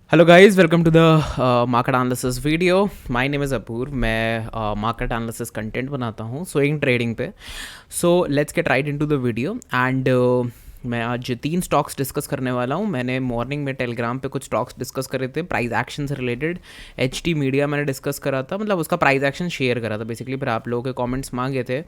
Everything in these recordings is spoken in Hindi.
Hello guys, welcome to the market analysis video. My name is Apur. मैं मार्केट एनालिसिस कंटेंट बनाता हूँ स्विंग ट्रेडिंग पे। So let's get right into the video and मैं आज 3 स्टॉक्स डिस्कस करने वाला हूँ। मैंने मॉर्निंग में टेलीग्राम पे कुछ स्टॉक्स डिस्कस करे थे प्राइस एक्शन से रिलेटेड। एच टी मीडिया मैंने डिस्कस करा था, मतलब उसका प्राइस एक्शन शेयर करा था बेसिकली, फिर आप लोगों के कमेंट्स मांगे थे,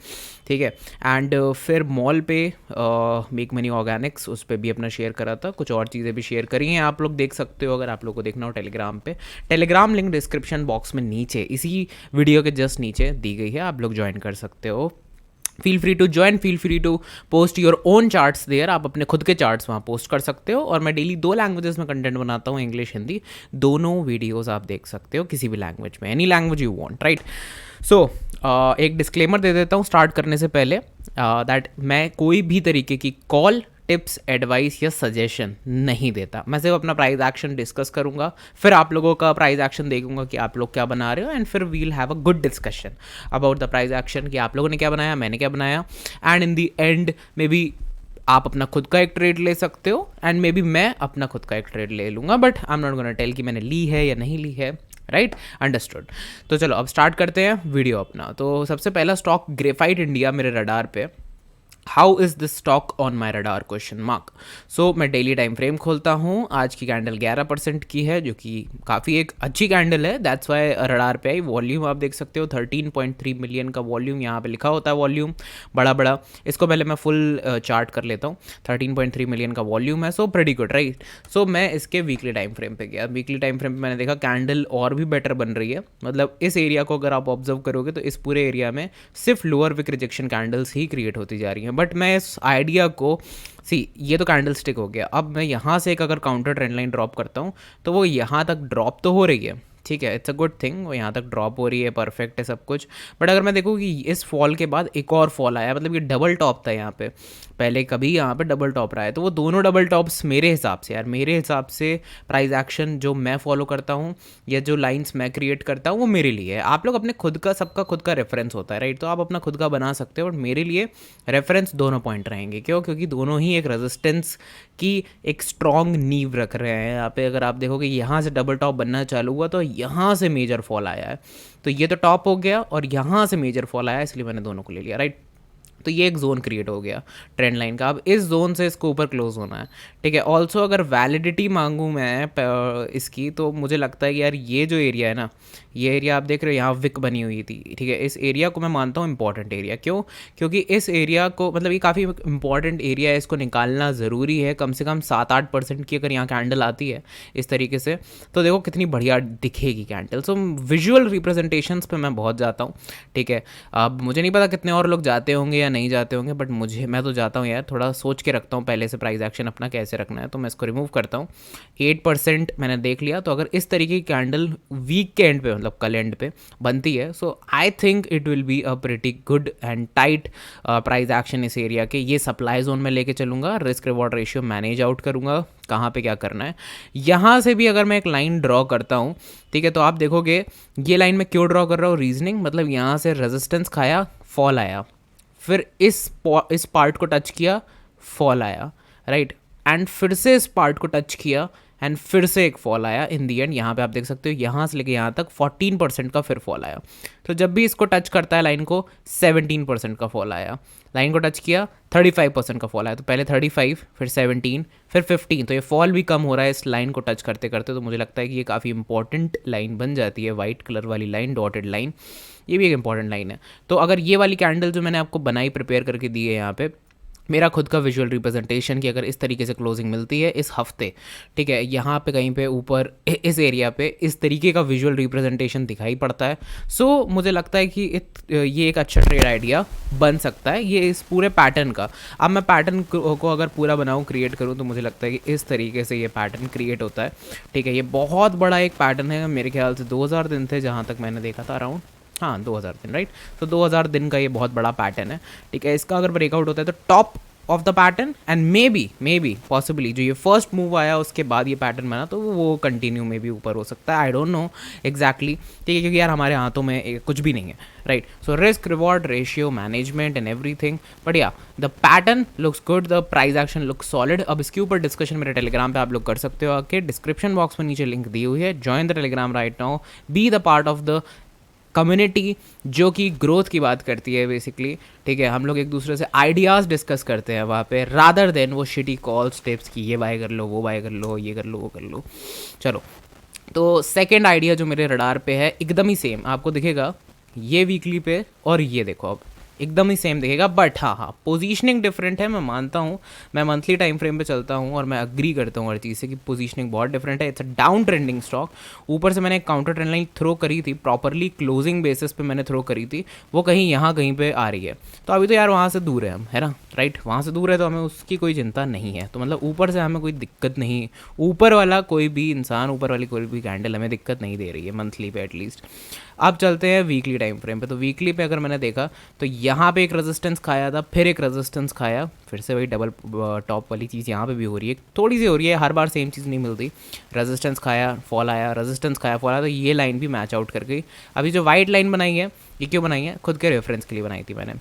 ठीक है। एंड फिर मॉल पे मेक मनी ऑर्गेनिक्स, उस पर भी अपना शेयर करा था। कुछ और चीज़ें भी शेयर करी हैं, आप लोग देख सकते हो अगर आप लोग को देखना हो टेलीग्राम पे। टेलीग्राम लिंक डिस्क्रिप्शन बॉक्स में नीचे इसी वीडियो के जस्ट नीचे दी गई है, आप लोग ज्वाइन कर सकते हो। Feel free to join, feel free to post your own charts there. आप अपने खुद के चार्ट्स वहाँ पोस्ट कर सकते हो। और मैं डेली 2 लैंग्वेजेस में कंटेंट बनाता हूँ, इंग्लिश हिंदी। दोनों वीडियोस आप देख सकते हो किसी भी लैंग्वेज में, any language you want, right. So एक डिस्क्लेमर दे देता हूँ स्टार्ट करने से पहले, दैट मैं कोई भी तरीके की कॉल, टिप्स, एडवाइस या सजेशन नहीं देता। मैं सिर्फ अपना प्राइस एक्शन डिस्कस करूंगा, फिर आप लोगों का प्राइस एक्शन देखूंगा कि आप लोग क्या बना रहे हो, एंड फिर we'll have a good discussion about the price action कि आप लोगों ने क्या बनाया, मैंने क्या बनाया। And in the end maybe आप अपना खुद का एक ट्रेड ले सकते हो, एंड मे बी मैं अपना खुद का एक ट्रेड ले लूँगा, but I am not gonna tell कि मैंने ली है या नहीं ली है, राइट, अंडरस्टूड। तो चलो अब स्टार्ट करते हैं वीडियो अपना। तो सबसे पहला स्टॉक ग्रेफाइट इंडिया मेरे रडार पे। How is this stock on my radar, question mark. So मैं डेली टाइम फ्रेम खोलता हूँ। आज की कैंडल 11% की है, जो कि काफ़ी एक अच्छी कैंडल है, दैट्स वाई रडार पे आई। वॉल्यूम आप देख सकते हो 13.3 मिलियन का वॉल्यूम, यहाँ पे लिखा होता है वॉल्यूम बड़ा बड़ा। इसको पहले मैं फुल चार्ट कर लेता हूँ। 13.3 मिलियन का वॉल्यूम है, सो प्रेटी गुड, राइट। सो मैं इसके वीकली टाइम फ्रेम पे गया। वीकली टाइम फ्रेम पे मैंने देखा कैंडल और भी बेटर बन रही है। मतलब इस एरिया को अगर आप ऑब्जर्व करोगे तो इस पूरे एरिया में सिर्फ लोअर विक रिजेक्शन कैंडल्स ही क्रिएट होती जा रही हैं। बट मैं इस आइडिया को ये तो कैंडल स्टिक हो गया। अब मैं यहाँ से एक अगर काउंटर ट्रेंड लाइन ड्रॉप करता हूँ तो वो यहाँ तक ड्रॉप तो हो रही है, ठीक है, इट्स अ गुड थिंग, वो यहाँ तक ड्रॉप हो रही है, परफेक्ट है सब कुछ। बट अगर मैं देखूँ कि इस फॉल के बाद एक और फॉल आया, मतलब ये डबल टॉप था यहाँ पे, पहले कभी यहाँ पे डबल टॉप रहा है, तो वो दोनों डबल टॉप्स मेरे हिसाब से, यार मेरे हिसाब से प्राइस एक्शन जो मैं फॉलो करता हूँ या जो लाइंस मैं क्रिएट करता हूँ वो मेरे लिए है। आप लोग अपने खुद का, सबका खुद का रेफरेंस होता है, राइट, तो आप अपना खुद का बना सकते हो, बट मेरे लिए रेफरेंस दोनों पॉइंट रहेंगे। क्यों? क्योंकि दोनों ही एक रेजिस्टेंस की एक स्ट्रॉन्ग नींव रख रहे हैं। यहाँ पे अगर आप देखोगे यहाँ से डबल टॉप बनना चालू हुआ तो यहाँ से मेजर फॉल आया है, तो ये तो टॉप हो गया और यहाँ से मेजर फॉल आया, इसलिए मैंने दोनों को ले लिया, राइट। तो ये एक जोन क्रिएट हो गया ट्रेंड लाइन का। अब इस जोन से इसको ऊपर क्लोज होना है, ठीक है। ऑल्सो अगर वैलिडिटी मांगूँ मैं इसकी, तो मुझे लगता है कि यार ये जो एरिया है ना, ये एरिया आप देख रहे हो यहाँ विक बनी हुई थी, ठीक है, इस एरिया को मैं मानता हूँ इंपॉर्टेंट एरिया। क्यों? क्योंकि इस एरिया को, मतलब ये काफ़ी इंपॉर्टेंट एरिया है, इसको निकालना ज़रूरी है। कम से कम 7-8% की अगर यहाँ कैंडल आती है इस तरीके से, तो देखो कितनी बढ़िया दिखेगी कैंडल। सो विजुअल रिप्रेजेंटेशंस पे मैं बहुत जाता हूँ, ठीक है। अब मुझे नहीं पता कितने और लोग जाते होंगे या नहीं जाते होंगे, बट मैं तो जाता हूँ यार, थोड़ा सोच के रखता हूँ पहले से प्राइस एक्शन अपना कैसे रखना है, तो मैं इसको रिमूव करता हूँ। 8% मैंने देख लिया, तो अगर इस तरीके की कैंडल वीक के एंड पे, मतलब कल एंड पे बनती है, so I think it will be a pretty good and tight price action इस एरिया के। ये सप्लाई जोन में लेके चलूँगा, risk reward ratio manage out करूँगा कहाँ पे क्या करना है। यहाँ से भी अगर मैं एक लाइन ड्रॉ करता हूँ, ठीक है, तो आप देखोगे ये लाइन मैं क्यों ड्रॉ कर रहा हूँ, रीजनिंग, मतलब यहाँ से रेजिस्टेंस खाया, फॉल आया, फिर इस पार्ट को टच किया, फॉल आया, राइट, एंड फिर से इस पार्ट को टच किया एंड फिर से एक फॉल आया। इन दी एंड यहाँ पे आप देख सकते हो यहाँ से लेके यहाँ तक 14% का फिर फॉल आया। तो जब भी इसको टच करता है लाइन को, 17% का फॉल आया। लाइन को टच किया, 35% का फॉल आया। तो पहले 35, फिर 17, फिर 15, तो ये फॉल भी कम हो रहा है इस लाइन को टच करते करते। तो मुझे लगता है कि ये काफ़ी इंपॉर्टेंट लाइन बन जाती है, वाइट कलर वाली लाइन, डॉटेड लाइन, ये भी एक इंपॉर्टेंट लाइन है। तो अगर ये वाली कैंडल जो मैंने आपको बनाई, प्रिपेयर करके दी है यहाँ पे, मेरा खुद का विजुअल रिप्रेजेंटेशन की अगर इस तरीके से क्लोजिंग मिलती है इस हफ्ते, ठीक है, यहाँ पे कहीं पे ऊपर इस एरिया पे इस तरीके का विजुअल रिप्रेजेंटेशन दिखाई पड़ता है, सो मुझे लगता है कि ये एक अच्छा ट्रेड आइडिया बन सकता है ये इस पूरे पैटर्न का। अब मैं पैटर्न को अगर पूरा बनाऊँ, क्रिएट करूँ, तो मुझे लगता है कि इस तरीके से ये पैटर्न क्रिएट होता है, ठीक है। ये बहुत बड़ा एक पैटर्न है, मेरे ख्याल से 2000 दिन थे जहाँ तक मैंने देखा था, अराउंड, हाँ 2000 दिन, राइट। तो 2000 दिन का ये बहुत बड़ा पैटर्न है, ठीक है। इसका अगर ब्रेकआउट होता है तो top of the pattern and may be possibly जो ये फर्स्ट मूव आया उसके बाद ये पैटर्न बना तो वो कंटिन्यू में भी ऊपर हो सकता है, आई डोंट नो एग्जैक्टली, ठीक है, क्योंकि यार हमारे हाथों में कुछ भी नहीं है, right. So risk reward ratio management and everything, but yeah the pattern looks good, the price action looks solid. अब इसके ऊपर डिस्कशन मेरे टेलीग्राम पे आप लोग कर सकते हो आके, डिस्क्रिप्शन बॉक्स में नीचे लिंक दी हुई है, join the Telegram right now, be the part of the community जो कि ग्रोथ की बात करती है बेसिकली, ठीक है। हम लोग एक दूसरे से आइडियाज़ डिस्कस करते हैं वहाँ पे, रादर देन वो शिटी कॉल्स टिप्स की ये बाय कर लो, वो बाय कर लो, ये कर लो, वो कर लो। चलो, तो सेकंड आइडिया जो मेरे रडार पे है एकदम ही सेम आपको दिखेगा ये वीकली पे, और ये देखो अब एकदम ही सेम दिखेगा, बट हाँ पोजीशनिंग डिफरेंट है, मैं मानता हूँ। मैं मंथली टाइम फ्रेम पे चलता हूँ और मैं अग्री करता हूँ हर चीज़ से कि पोजीशनिंग बहुत डिफरेंट है। It's a down trending stock, ऊपर से मैंने एक काउंटर ट्रेंड लाइन थ्रो करी थी, प्रॉपरली क्लोजिंग बेसिस पे मैंने थ्रो करी थी, वो कहीं यहाँ कहीं पे आ रही है। तो अभी तो यार वहाँ से दूर है हम, है ना, राइट, वहाँ से दूर है तो हमें उसकी कोई चिंता नहीं है। तो मतलब ऊपर से हमें कोई दिक्कत नहीं, ऊपर वाला कोई भी इंसान, ऊपर वाली कोई भी कैंडल हमें दिक्कत नहीं दे रही है मंथली पे एटलीस्ट। अब चलते हैं वीकली टाइम फ्रेम पे। तो वीकली पे अगर मैंने देखा तो यहाँ पे एक रेजिस्टेंस खाया था, फिर एक रेजिस्टेंस खाया, फिर से वही डबल टॉप वाली चीज़ यहाँ पे भी हो रही है, थोड़ी सी हो रही है, हर बार सेम चीज़ नहीं मिलती। रेजिस्टेंस खाया, फॉल आया, रेजिस्टेंस खाया, फॉल आया, तो ये लाइन भी मैच आउट कर गई। अभी जो वाइट लाइन बनाई है ये क्यों बनाई है, खुद के रेफरेंस के लिए बनाई थी मैंने,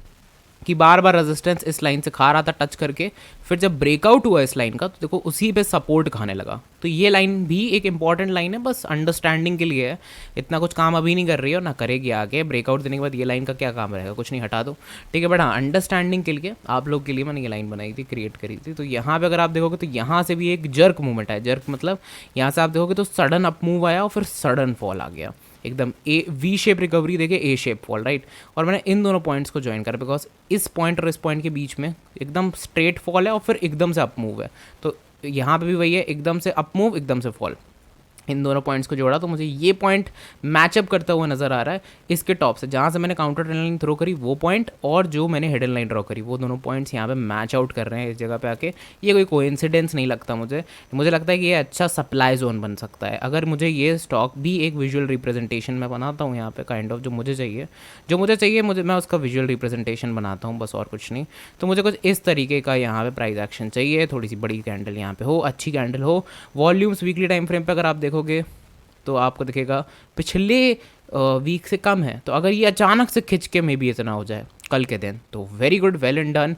कि बार बार रेजिस्टेंस इस लाइन से खा रहा था टच करके, फिर जब ब्रेकआउट हुआ इस लाइन का तो देखो उसी पे सपोर्ट खाने लगा। तो ये लाइन भी एक इंपॉर्टेंट लाइन है, बस अंडरस्टैंडिंग के लिए है, इतना कुछ काम अभी नहीं कर रही है और ना करेगी आगे। ब्रेकआउट देने के बाद ये लाइन का क्या काम रहेगा, कुछ नहीं, हटा दो, ठीक है। बट हाँ, अंडरस्टैंडिंग के लिए आप लोग के लिए मैंने ये लाइन बनाई थी, क्रिएट करी थी। तो यहाँ पे अगर आप देखोगे तो यहाँ से भी एक जर्क मूवमेंट है, जर्क मतलब यहाँ से आप देखोगे तो सडन अप मूव आया और फिर सडन फॉल आ गया, एकदम ए वी शेप रिकवरी देखे, ए शेप फॉल, राइट। और मैंने इन दोनों पॉइंट्स को ज्वाइन करा बिकॉज इस पॉइंट और इस पॉइंट के बीच में एकदम स्ट्रेट फॉल है और फिर एकदम से अप मूव है। तो यहाँ पे भी वही है, एकदम से अप मूव, एकदम से फॉल। इन दोनों पॉइंट्स को जोड़ा तो मुझे ये पॉइंट मैचअप करता हुआ नज़र आ रहा है इसके टॉप से, जहाँ से मैंने काउंटर ट्रेंड लाइन थ्रो करी वो पॉइंट, और जो मैंने हिडन लाइन ड्रॉ करी, वो दोनों पॉइंट्स यहाँ पे मैच आउट कर रहे हैं इस जगह पे आके। ये कोई कोइंसिडेंस नहीं लगता मुझे लगता है कि ये अच्छा सप्लाई जोन बन सकता है। अगर मुझे ये स्टॉक भी एक विजुअल रिप्रेजेंटेशन मैं बनाता हूँ यहाँ पे, काइंड ऑफ जो मुझे चाहिए मैं उसका विजुअल रिप्रेजेंटेशन बनाता हूँ, बस और कुछ नहीं। तो मुझे कुछ इस तरीके का यहाँ पे प्राइस एक्शन चाहिए, थोड़ी सी बड़ी कैंडल यहाँ पे हो, अच्छी कैंडल हो। वॉल्यूम्स वीकली टाइम फ्रेम पे अगर आप देखोगे तो आपको दिखेगा पिछले वीक से कम है। तो अगर ये अचानक से खिंच के मे भी इतना हो जाए कल के दिन तो very good, well and done,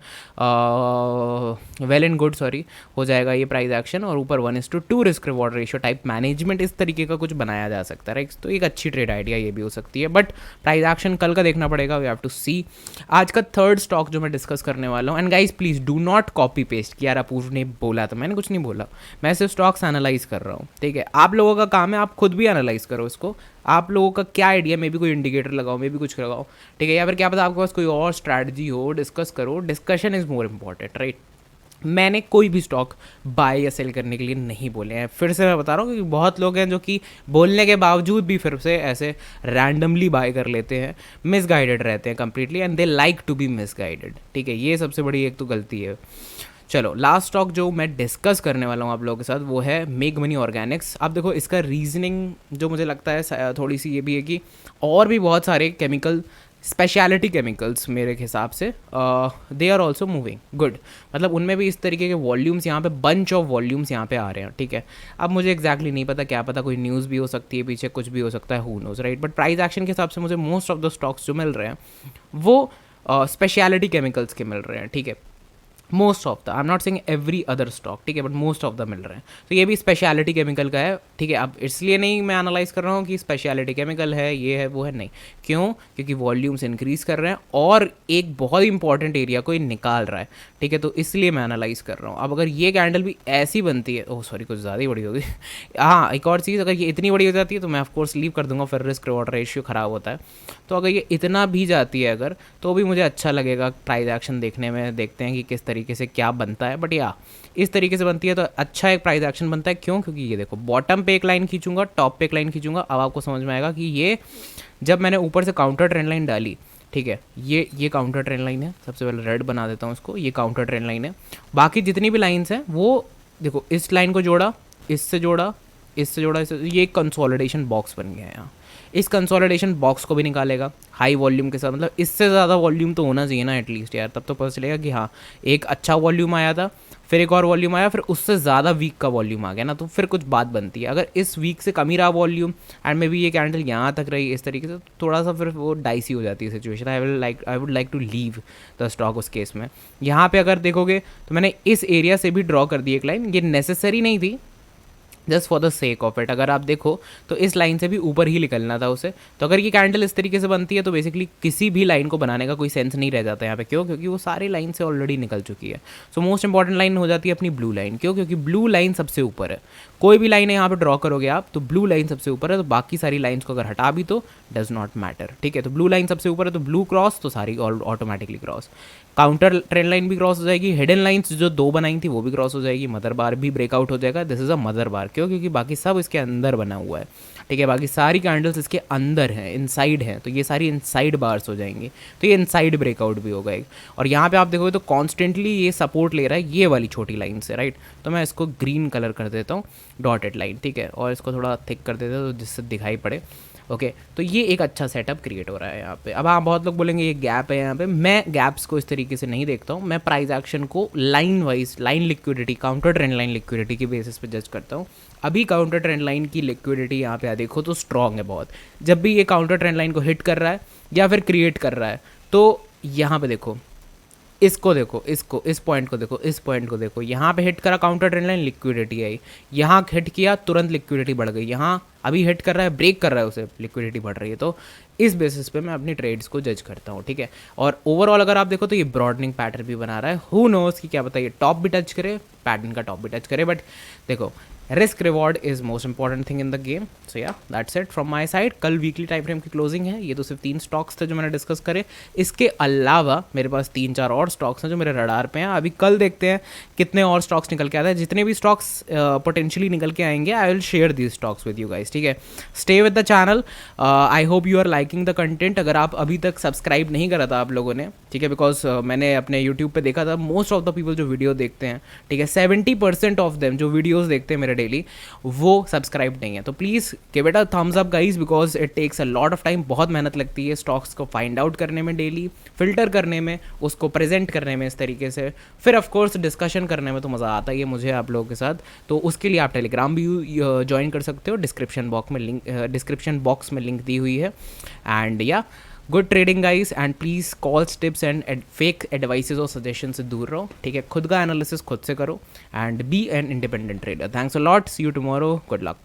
well and good sorry, हो जाएगा ये प्राइस एक्शन। और ऊपर 1:2 risk reward ratio type management इस तरीके का कुछ बनाया जा सकता है, राइट। तो एक अच्छी ट्रेड आइडिया ये भी हो सकती है, बट प्राइस एक्शन कल का देखना पड़ेगा, वी हैव टू सी। आज का थर्ड स्टॉक जो मैं डिस्कस करने वाला हूँ, and guys please do not copy paste कि यार अपूर्व ने बोला था, मैंने कुछ नहीं बोला, मैं सिर्फ स्टॉक्स एनालाइज कर रहा हूँ, ठीक है। आप लोगों का काम है, आप खुद भी एनालाइज करो इसको, आप लोगों का क्या आइडिया, मे भी कोई इंडिकेटर लगाओ, मे भी कुछ लगाओ, ठीक है, या फिर क्या पता आपके पास कोई और स्ट्रैटेजी हो, डिस्कस करो। Discussion is more important, right. मैंने कोई भी स्टॉक बाय या सेल करने के लिए नहीं बोले हैं, फिर से मैं बता रहा हूँ, क्योंकि बहुत लोग हैं जो कि बोलने के बावजूद भी फिर से ऐसे रैंडमली बाय कर लेते हैं, मिसगाइडेड रहते हैं completely, and they like to be misguided, ठीक है। ये सबसे बड़ी एक तो गलती है। चलो, लास्ट स्टॉक जो मैं डिस्कस करने वाला हूँ आप लोगों के साथ वो है मेक मनी ऑर्गेनिक्स। अब देखो इसका रीजनिंग जो मुझे लगता है थोड़ी सी ये भी है कि और भी बहुत सारे केमिकल, स्पेशलिटी केमिकल्स मेरे हिसाब से they are also moving good, मतलब उनमें भी इस तरीके के वॉल्यूम्स यहाँ पे, बंच ऑफ वॉल्यूम्स यहाँ पे आ रहे हैं, ठीक है। अब मुझे एक्जैक्टली नहीं पता, क्या पता कोई न्यूज़ भी हो सकती है पीछे, कुछ भी हो सकता है, who knows, right. But price action के हिसाब से मुझे मोस्ट ऑफ द स्टॉक्स जो मिल रहे हैं वो स्पेशलिटी केमिकल्स के मिल रहे हैं, ठीक है। Most of the, I am not saying every other stock, ठीक है, but most of the mill रहे हैं। तो ये भी स्पेशलिटी केमिकल का है, ठीक है। अब इसलिए नहीं मैं एनालाइज कर रहा हूँ कि स्पेशलिटी केमिकल है, ये है, वो है, नहीं। क्यों? क्योंकि वॉल्यूम्स इंक्रीज कर रहे हैं और एक बहुत इंपॉर्टेंट एरिया को निकाल रहा है, ठीक है। तो इसलिए मैं एनालाइज कर रहा हूँ। अब अगर ये कैंडल भी ऐसी बनती है, ओह सॉरी कुछ ज़्यादा ही बड़ी होगी हाँ, एक और चीज़, अगर ये इतनी बड़ी हो जाती है तो मैं ऑफकोर्स लीव कर दूंगा, फिर रिस्क रिवॉर्ड रेशियो ख़राब होता है। तो अगर ये इतना भी जाती है अगर, तो भी मुझे अच्छा लगेगा प्राइस एक्शन देखने में, देखते हैं कि किस तरीके से क्या बनता है। बट या इस तरीके से बनती है तो अच्छा एक प्राइस एक्शन बनता है। क्यों? क्योंकि ये देखो बॉटम पे एक लाइन खींचूंगा, टॉप पे एक लाइन खींचूंगा, अब आपको समझ में आएगा कि ये जब मैंने ऊपर से काउंटर ट्रेंड लाइन डाली, ठीक है, ये काउंटर ट्रेंड लाइन है, सबसे पहले रेड बना देता हूँ इसको, ये काउंटर ट्रेंड लाइन है। बाकी जितनी भी लाइन्स हैं वो देखो, इस लाइन को जोड़ा, इससे जोड़ा, इससे जोड़ा, इससे, ये एक कंसोलिडेशन बॉक्स बन गया है यहाँ। इस कंसोलिडेशन बॉक्स को भी निकालेगा हाई वॉल्यूम के साथ, मतलब इससे ज़्यादा वॉल्यूम तो होना चाहिए ना एटलीस्ट यार, तब तो पता चलेगा कि हाँ एक अच्छा वॉल्यूम आया था, फिर एक और वॉल्यूम आया, फिर उससे ज़्यादा वीक का वॉल्यूम आ गया ना, तो फिर कुछ बात बनती है। अगर इस वीक से कम ही रहा वॉल्यूम एंड मे बी ये कैंडल यहाँ तक रही इस तरीके से, तो थोड़ा सा फिर वो डाइसी हो जाती है situation. I would like to leave the stock उस केस में। यहाँ पे अगर देखोगे तो मैंने इस एरिया से भी ड्रॉ कर दी एक लाइन, ये नेसेसरी नहीं थी, just for the sake of it. अगर आप देखो तो इस लाइन से भी ऊपर ही निकलना था उसे, तो अगर ये कैंडल इस तरीके से बनती है तो बेसिकली किसी भी लाइन को बनाने का कोई सेंस नहीं रह जाता यहाँ पे। क्यों? क्योंकि वो सारी लाइन से ऑलरेडी निकल चुकी है। सो मोस्ट इंपॉर्टेंट लाइन हो जाती है अपनी ब्लू लाइन। क्यों? क्योंकि ब्लू लाइन सबसे ऊपर है। कोई भी लाइन यहाँ पे ड्रॉ करोगे आप तो ब्लू लाइन सबसे ऊपर है, तो बाकी सारी लाइन्स को अगर हटा भी तो डज नॉट मैटर। ठीक है, तो ब्लू लाइन सबसे ऊपर है तो ब्लू क्रॉस, तो सारी automatically cross. Counter trend line भी क्रॉस हो जाएगी, हिडन लाइंस जो 2 बनाई थी वो भी क्रॉस हो जाएगी, मदर बार भी ब्रेकआउट हो जाएगा। दिस इज अ मदर बार। क्यों? क्योंकि बाकी सब इसके अंदर बना हुआ है। ठीक है, बाकी सारी कैंडल्स इसके अंदर हैं, इनसाइड हैं, तो ये सारी इनसाइड बार्स हो जाएंगी, तो ये इनसाइड ब्रेकआउट भी होगा एक। और यहाँ पे आप देखोगे तो कॉन्स्टेंटली ये सपोर्ट ले रहा है ये वाली छोटी लाइन से, राइट। तो मैं इसको ग्रीन कलर कर देता हूँ, डॉटेड लाइन, ठीक है, और इसको थोड़ा थिक कर देता हूँ तो जिससे दिखाई पड़े। ओके, तो ये एक अच्छा सेटअप क्रिएट हो रहा है यहाँ पे। अब हाँ, बहुत लोग बोलेंगे ये गैप है यहाँ पे, मैं गैप्स को इस तरीके से नहीं देखता हूँ, मैं प्राइस एक्शन को line wise, line liquidity, counter trend line liquidity के बेसिस पे जज करता हूँ। अभी काउंटर ट्रेंड लाइन की लिक्विडिटी यहाँ पे देखो तो स्ट्रॉन्ग है बहुत। जब भी ये काउंटर ट्रेंड लाइन को हिट कर रहा है या फिर क्रिएट कर रहा है, तो यहाँ पे देखो, इसको देखो, इसको, इस पॉइंट को देखो, इस पॉइंट को देखो, यहाँ पे हिट करा काउंटर ट्रेंड लाइन, लिक्विडिटी आई, यहाँ हिट किया तुरंत लिक्विडिटी बढ़ गई, यहाँ अभी हिट कर रहा है, ब्रेक कर रहा है उसे, लिक्विडिटी बढ़ रही है। तो इस बेसिस पे मैं अपनी ट्रेड्स को जज करता हूँ। ठीक है, और ओवरऑल अगर आप देखो तो ये ब्रॉडनिंग पैटर्न भी बना रहा है। हु नोस कि क्या पता ये टॉप भी टच करे, पैटर्न का टॉप भी टच करे, बट देखो risk reward is most important thing in the game. So yeah that's it from my side. कल वीकली टाइम फ्रेम की क्लोजिंग है। ये तो सिर्फ 3 स्टॉक्स थे जो मैंने डिस्कस करे, इसके अलावा मेरे पास 3-4 और स्टॉक्स हैं जो मेरे रडार पे हैं। अभी कल देखते हैं कितने और स्टॉक्स निकल के आते हैं। जितने भी स्टॉक्स पोटेंशियली निकल के आएंगे, I will share these stocks with you guys. ठीक है, stay with the channel. I hope you are liking the content. अगर आप अभी तक सब्सक्राइब नहीं करा था आप लोगों ने, ठीक है, बिकॉज मैंने अपने यूट्यूब पे देखा था मोस्ट ऑफ द पीपल जो वीडियो देखते हैं, ठीक है, 70% ऑफ देम जो वीडियोस देखते हैं मेरे डेली, वो सब्सक्राइब नहीं है। तो please give it a thumbs up guys, because it takes a lot of time. बहुत मेहनत लगती है स्टॉक्स को फाइंड आउट करने में, डेली फिल्टर करने में, उसको प्रेजेंट करने में इस तरीके से, फिर ऑफ कोर्स डिस्कशन करने में तो मज़ा आता ही है मुझे आप लोगों के साथ। तो उसके लिए आप टेलीग्राम भी ज्वाइन कर सकते हो, डिस्क्रिप्शन बॉक्स में लिंक दी हुई है। एंड या good trading guys, and please calls, tips and fake advices और सजेशन से दूर रहो। ठीक है, खुद का एनालिसिस खुद से करो and be an independent trader. Thanks a lot, see you tomorrow, good luck.